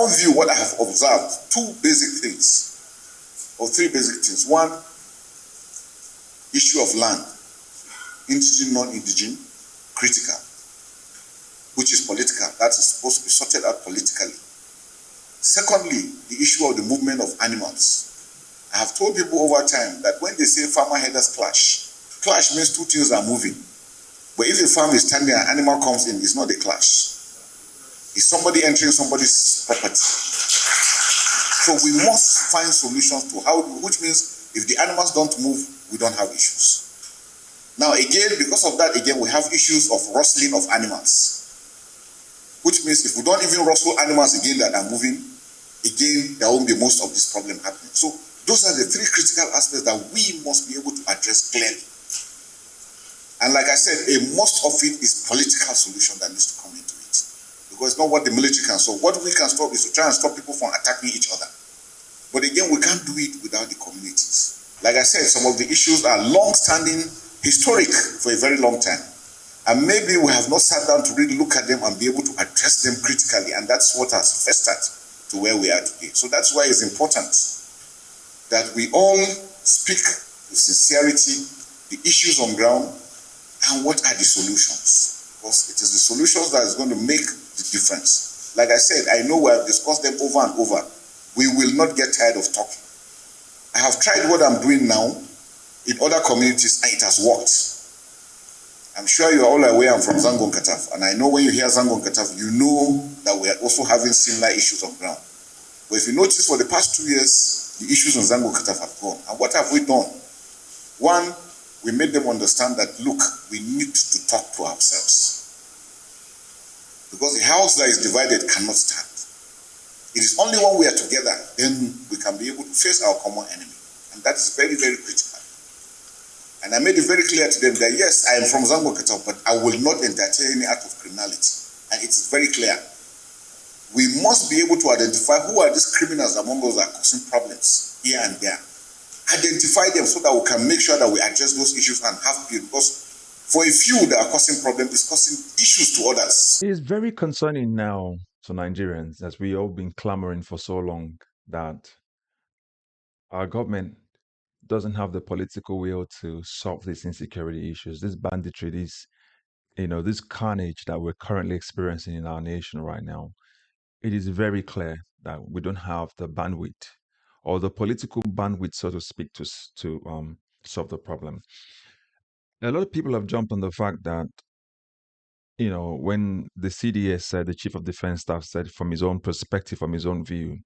own view, what I have observed, two basic things, or three basic things. One, issue of land, indigenous, non-indigenous, critical, which is political. That is supposed to be sorted out politically. Secondly, the issue of the movement of animals. I have told people over time that when they say farmer herders clash, clash means two things are moving. But if a farm is standing and an animal comes in, it's not a clash. It's somebody entering somebody's property. So we must find solutions to how, which means if the animals don't move, we don't have issues. Now again, because of that, again, we have issues of rustling of animals. Which means if we don't even rustle animals again that are moving, again, there won't be most of this problem happening. So those are the three critical aspects that we must be able to address clearly. And like I said, most of it is political solution that needs to come into it. Because it's not what the military can solve. What we can stop is to try and stop people from attacking each other. But again, we can't do it without the communities. Like I said, some of the issues are long-standing, historic for a very long time. And maybe we have not sat down to really look at them and be able to address them critically. And that's what has festered to where we are today. So that's why it's important that we all speak with sincerity, the issues on ground, and what are the solutions. Because it is the solutions that is going to make the difference. Like I said, I know we have discussed them over and over. We will not get tired of talking. I have tried what I'm doing now in other communities and it has worked. I'm sure you are all aware I'm from Zango Kataf, and I know when you hear Zango Kataf, you know that we are also having similar issues on ground. But if you notice, for the past 2 years, the issues on Zango Kataf have gone. And what have we done? One, we made them understand that, look, we need to talk to ourselves. Because a house that is divided cannot stand. It is only when we are together, then we can be able to face our common enemy. And that is very, very critical. And I made it very clear to them that, yes, I am from Zango Kataf, but I will not entertain any act of criminality. And it's very clear. We must be able to identify who are these criminals among us that are causing problems here and there. Identify them so that we can make sure that we address those issues and have peace. Because for a few that are causing problems, it's causing issues to others. It is very concerning now to Nigerians, as we all been clamoring for so long, that our government doesn't have the political will to solve these insecurity issues, this banditry, this carnage that we're currently experiencing in our nation right now. It is very clear that we don't have the bandwidth or the political bandwidth, so to speak, to solve the problem. A lot of people have jumped on the fact that, when the CDS said, the Chief of Defense Staff said, from his own perspective, from his own view,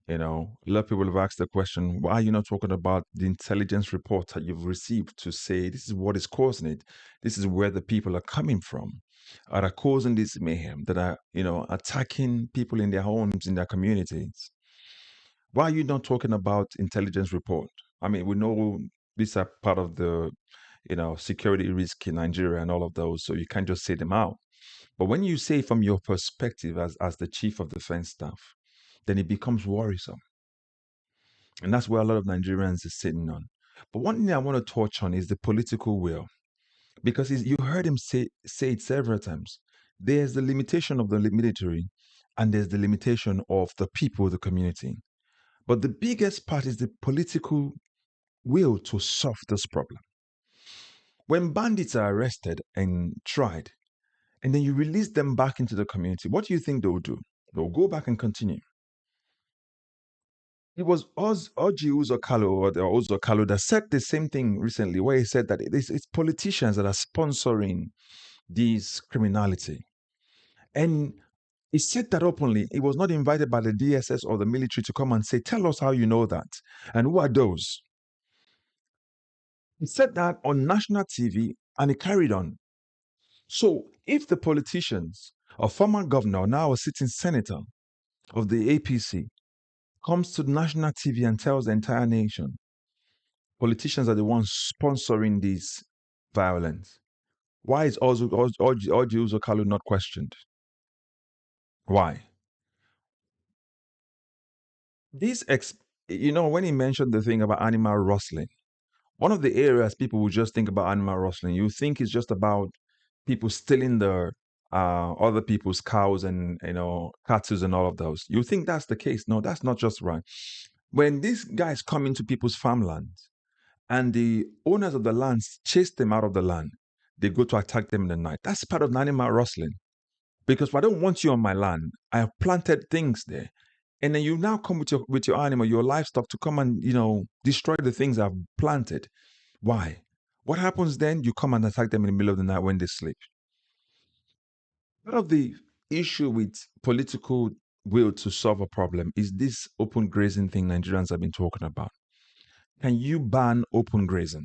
a lot of people have asked the question, why are you not talking about the intelligence report that you've received to say this is what is causing it? This is where the people are coming from, are causing this mayhem, that are, attacking people in their homes, in their communities. Why are you not talking about intelligence report? I mean, we know these are part of the, security risk in Nigeria and all of those, so you can't just say them out. But when you say from your perspective as the Chief of Defense Staff, then it becomes worrisome. And that's where a lot of Nigerians are sitting on. But one thing I want to touch on is the political will. Because you heard him say it several times. There's the limitation of the military, and there's the limitation of the people, the community. But the biggest part is the political will to solve this problem. When bandits are arrested and tried, and then you release them back into the community, what do you think they'll do? They'll go back and continue. It was Oji Uzokalo that said the same thing recently, where he said that it's politicians that are sponsoring this criminality. And he said that openly. He was not invited by the DSS or the military to come and say, tell us how you know that. And who are those? He said that on national TV, and he carried on. So if the politicians, a former governor, now a sitting senator of the APC, comes to national TV and tells the entire nation, politicians are the ones sponsoring this violence, why is Oji Uzokalo not questioned? Why? When he mentioned the thing about animal rustling, one of the areas people would just think about animal rustling, you think it's just about people stealing the other people's cows and cattle and all of those. You think that's the case? No, that's not just right. When these guys come into people's farmlands and the owners of the lands chase them out of the land, they go to attack them in the night. That's part of the animal rustling. Because I don't want you on my land. I have planted things there. And then you now come with your animal, your livestock to come and, destroy the things I've planted. Why? What happens then? You come and attack them in the middle of the night when they sleep. Part of the issue with political will to solve a problem is this open grazing thing Nigerians have been talking about. Can you ban open grazing?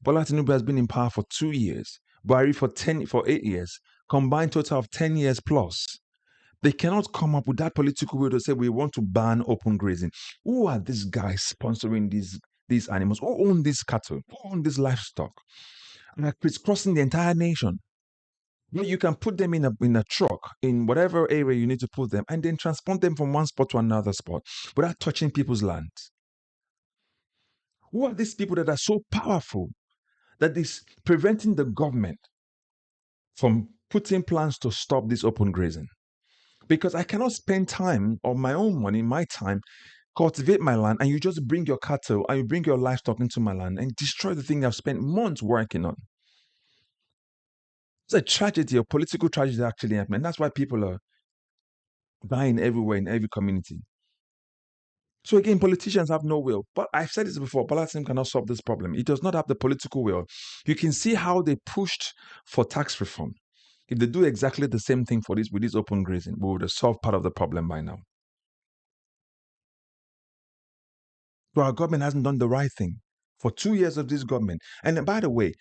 Bola Tinubu has been in power for 2 years. Buhari for 8 years. Combined total of 10 years plus. They cannot come up with that political will to say we want to ban open grazing. Who are these guys sponsoring these animals? Who own these cattle? Who own this livestock? And crisscrossing the entire nation. Well, you can put them in a truck in whatever area you need to put them, and then transport them from one spot to another spot without touching people's lands. Who are these people that are so powerful that is preventing the government from putting plans to stop this open grazing? Because I cannot spend time of my own money, my time, cultivate my land, and you just bring your cattle and you bring your livestock into my land and destroy the thing I've spent months working on. It's a tragedy, a political tragedy actually happening. That's why people are dying everywhere in every community. So again, politicians have no will. But I've said this before, Bola Tinubu cannot solve this problem. It does not have the political will. You can see how they pushed for tax reform. If they do exactly the same thing with this open grazing, we would have solved part of the problem by now. So our government hasn't done the right thing for 2 years of this government. And by the way,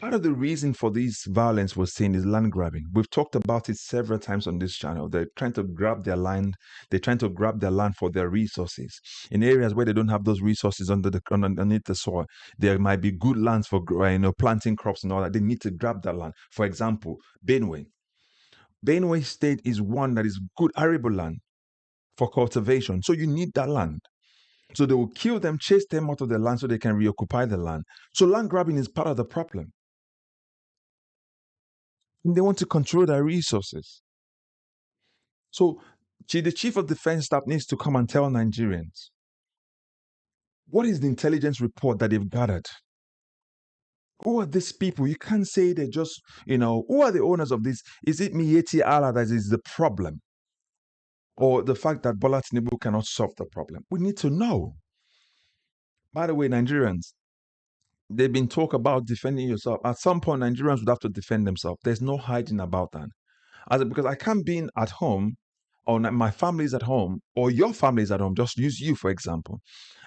part of the reason for this violence we're seeing is land grabbing. We've talked about it several times on this channel. They're trying to grab their land. They're trying to grab their land for their resources. In areas where they don't have those resources underneath the soil, there might be good lands for planting crops and all that. They need to grab that land. For example, Benue. Benue State is one that is good arable land for cultivation. So you need that land. So they will kill them, chase them out of the land so they can reoccupy the land. So land grabbing is part of the problem. And they want to control their resources. So the chief of defense staff needs to come and tell Nigerians, what is the intelligence report that they've gathered? Who are these people? You can't say they're just, who are the owners of this? Is it Miyetti Allah that is the problem? Or the fact that Bola Tinubu cannot solve the problem? We need to know. By the way, Nigerians, they've been talk about defending yourself. At some point, Nigerians would have to defend themselves. There's no hiding about that. Because I can't be at home, or my family is at home, or your family is at home. Just use you, for example.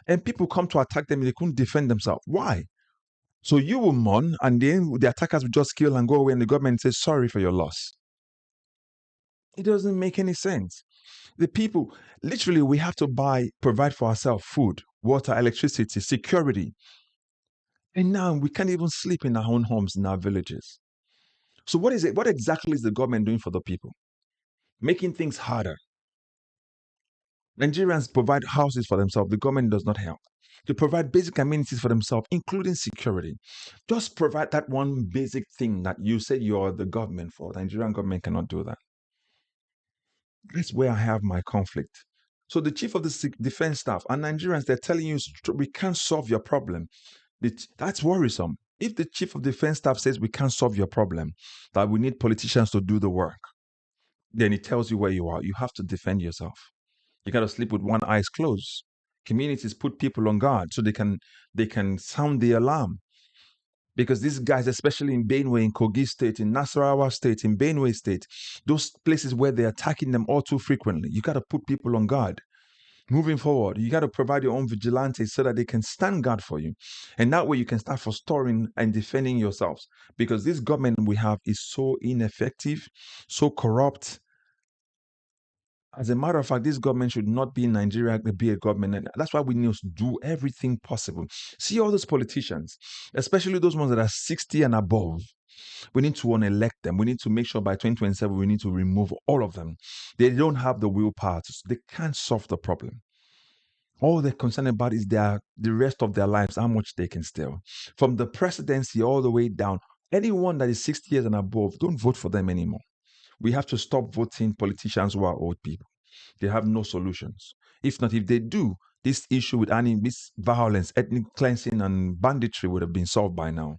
And people come to attack them and they couldn't defend themselves. Why? So you will mourn, and then the attackers will just kill and go away, and the government says sorry for your loss. It doesn't make any sense. The people, literally, we have to provide for ourselves food, water, electricity, security. And now we can't even sleep in our own homes, in our villages. So what is it? What exactly is the government doing for the people? Making things harder. Nigerians provide houses for themselves. The government does not help. To provide basic amenities for themselves, including security. Just provide that one basic thing that you said you're the government for. The Nigerian government cannot do that. That's where I have my conflict. So the chief of the defense staff and Nigerians, they're telling you we can't solve your problem. That's worrisome. If the chief of defense staff says we can't solve your problem, that we need politicians to do the work, then it tells you where you are. You have to defend yourself. You got to sleep with one eye closed. Communities put people on guard so they can sound the alarm. Because these guys, especially in Benue, in Kogi State, in Nasarawa State, in Benue State, those places where they're attacking them all too frequently, you got to put people on guard. Moving forward, you got to provide your own vigilantes so that they can stand guard for you. And that way you can start forestalling and defending yourselves. Because this government we have is so ineffective, so corrupt. As a matter of fact, this government should not be in Nigeria to be a government. And that's why we need to do everything possible. See all those politicians, especially those ones that are 60 and above. We need to elect them. We need to make sure by 2027, we need to remove all of them. They don't have the willpower. They can't solve the problem. All they're concerned about is the rest of their lives, how much they can steal. From the presidency all the way down, anyone that is 60 years and above, don't vote for them anymore. We have to stop voting politicians who are old people. They have no solutions. If not, if they do, this issue with this violence, ethnic cleansing, and banditry would have been solved by now.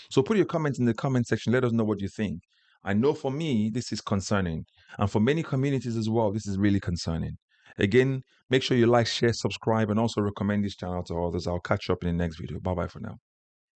So put your comments in the comment section. Let us know what you think. I know for me, this is concerning. And for many communities as well, this is really concerning. Again, make sure you like, share, subscribe, and also recommend this channel to others. I'll catch you up in the next video. Bye-bye for now.